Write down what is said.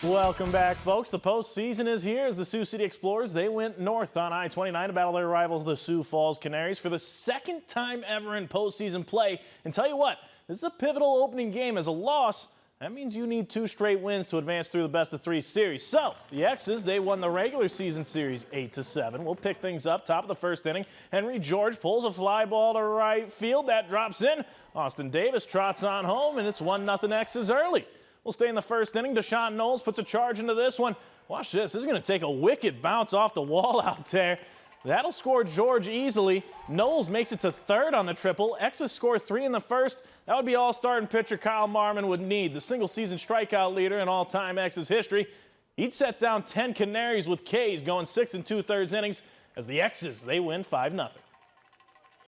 Welcome back, folks. The postseason is here as the Sioux City Explorers, they went north on I-29 to battle their rivals, the Sioux Falls Canaries, for the second time ever in postseason play. And tell you what, this is a pivotal opening game. As a loss, that means you need 2 straight wins to advance through the best-of-3 series. So, the X's, they won the regular season series 8-7. We'll pick things up top of the first inning. Henry George pulls a fly ball to right field. That drops in. Austin Davis trots on home, and it's 1-0 X's early. We'll stay in the first inning. Deshaun Knowles puts a charge into this one. Watch this. This is going to take a wicked bounce off the wall out there. That'll score George easily. Knowles makes it to third on the triple. X's score 3 in the first. That would be all-starting pitcher Kyle Marmon would need, the single-season strikeout leader in all-time X's history. He'd set down 10 Canaries with K's going 6 2/3 innings as the X's, they win 5-0.